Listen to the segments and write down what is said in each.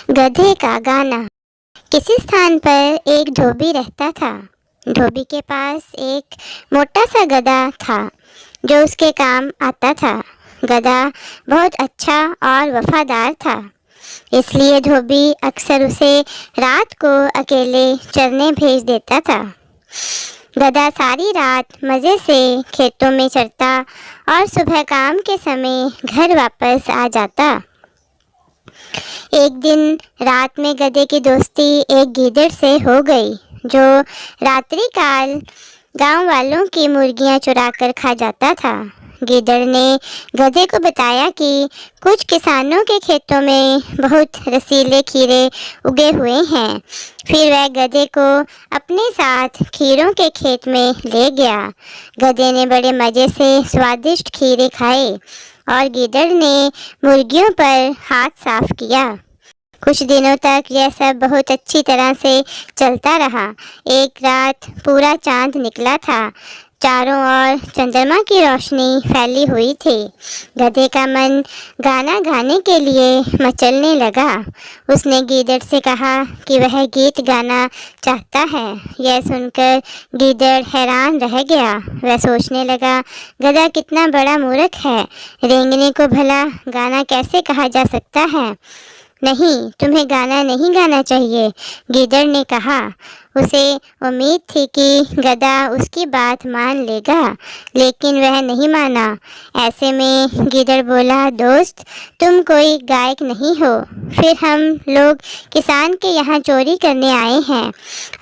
गधे का गाना। किसी स्थान पर एक धोबी रहता था। धोबी के पास एक मोटा सा गधा था जो उसके काम आता था। गधा बहुत अच्छा और वफादार था, इसलिए धोबी अक्सर उसे रात को अकेले चरने भेज देता था। गधा सारी रात मज़े से खेतों में चरता और सुबह काम के समय घर वापस आ जाता। एक दिन रात में गधे की दोस्ती एक गीदड़ से हो गई, जो रात्रि काल गांव वालों की मुर्गियां चुरा कर खा जाता था। गीदड़ ने गधे को बताया कि कुछ किसानों के खेतों में बहुत रसीले खीरे उगे हुए हैं। फिर वह गधे को अपने साथ खीरों के खेत में ले गया। गधे ने बड़े मज़े से स्वादिष्ट खीरे खाए और गीदड़ ने मुर्गियों पर हाथ साफ किया। कुछ दिनों तक यह सब बहुत अच्छी तरह से चलता रहा। एक रात पूरा चांद निकला था। चारों ओर चंद्रमा की रोशनी फैली हुई थी। गधे का मन गाना गाने के लिए मचलने लगा। उसने गीदड़ से कहा कि वह गीत गाना चाहता है। यह सुनकर गीदड़ हैरान रह गया। वह सोचने लगा, गधा कितना बड़ा मूर्ख है। रेंगने को भला गाना कैसे कहा जा सकता है। नहीं, तुम्हें गाना नहीं गाना चाहिए, गीदड़ ने कहा। उसे उम्मीद थी कि गधा उसकी बात मान लेगा, लेकिन वह नहीं माना। ऐसे में गीदड़ बोला, दोस्त, तुम कोई गायक नहीं हो। फिर हम लोग किसान के यहाँ चोरी करने आए हैं।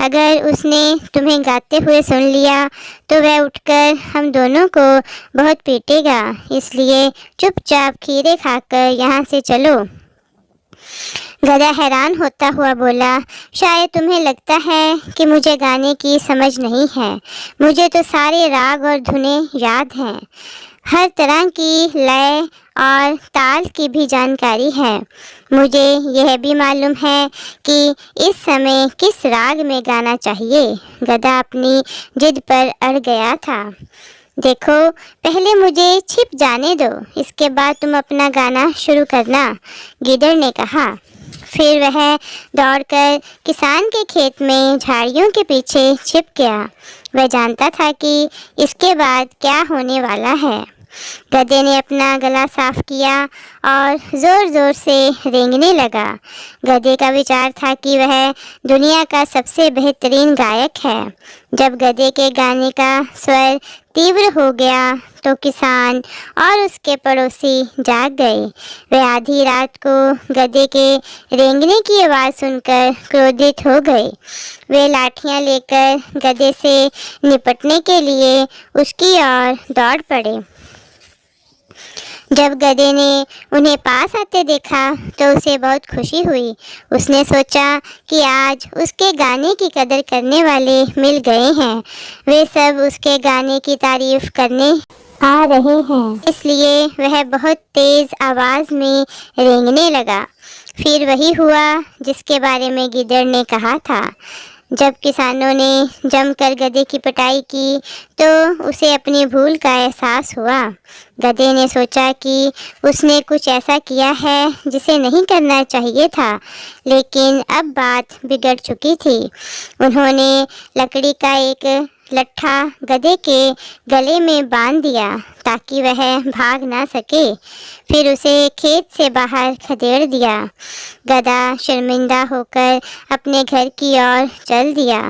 अगर उसने तुम्हें गाते हुए सुन लिया तो वह उठकर हम दोनों को बहुत पीटेगा। इसलिए चुपचाप खीरे खाकर यहाँ से चलो। गधा हैरान होता हुआ बोला, शायद तुम्हें लगता है कि मुझे गाने की समझ नहीं है। मुझे तो सारे राग और धुनें याद हैं। हर तरह की लय और ताल की भी जानकारी है। मुझे यह भी मालूम है कि इस समय किस राग में गाना चाहिए। गधा अपनी जिद पर अड़ गया था। देखो, पहले मुझे छिप जाने दो, इसके बाद तुम अपना गाना शुरू करना, गीदड़ ने कहा। फिर वह दौड़कर किसान के खेत में झाड़ियों के पीछे छिप गया। वह जानता था कि इसके बाद क्या होने वाला है। गधे ने अपना गला साफ किया और ज़ोर ज़ोर से रेंगने लगा। गधे का विचार था कि वह दुनिया का सबसे बेहतरीन गायक है। जब गधे के गाने का स्वर तीव्र हो गया तो किसान और उसके पड़ोसी जाग गए। वे आधी रात को गधे के रेंगने की आवाज़ सुनकर क्रोधित हो गए। वे लाठियां लेकर गधे से निपटने के लिए उसकी ओर दौड़ पड़े। जब गधे ने उन्हें पास आते देखा तो उसे बहुत खुशी हुई। उसने सोचा कि आज उसके गाने की कदर करने वाले मिल गए हैं। वे सब उसके गाने की तारीफ करने आ रहे हैं, इसलिए वह बहुत तेज़ आवाज़ में रेंगने लगा। फिर वही हुआ जिसके बारे में गीदड़ ने कहा था। जब किसानों ने जमकर गधे की पिटाई की तो उसे अपनी भूल का एहसास हुआ। गधे ने सोचा कि उसने कुछ ऐसा किया है जिसे नहीं करना चाहिए था, लेकिन अब बात बिगड़ चुकी थी। उन्होंने लकड़ी का एक लट्ठा गधे के गले में बांध दिया ताकि वह भाग ना सके। फिर उसे खेत से बाहर खदेड़ दिया। गधा शर्मिंदा होकर अपने घर की ओर चल दिया।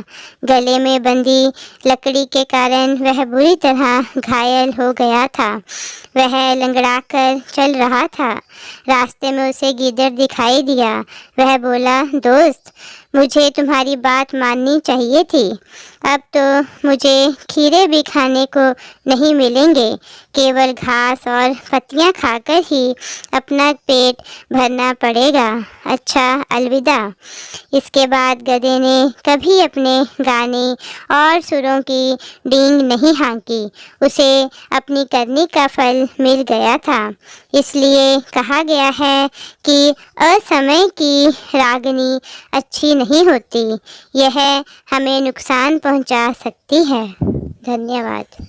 गले में बंधी लकड़ी के कारण वह बुरी तरह घायल हो गया था। वह लंगड़ाकर चल रहा था। रास्ते में उसे गीदड़ दिखाई दिया। वह बोला, दोस्त, मुझे तुम्हारी बात माननी चाहिए थी। अब तो मुझे खीरे भी खाने को नहीं मिलेंगे। केवल घास और पत्तियां खाकर ही अपना पेट भरना पड़ेगा। अच्छा, अलविदा। इसके बाद गधे ने कभी अपने गाने और सुरों की डींग नहीं हाँकी। उसे अपनी करनी का फल मिल गया था। इसलिए कहा गया है कि असमय की रागनी अच्छी नहीं होती। यह हमें नुकसान पहुंचा सकती है। धन्यवाद।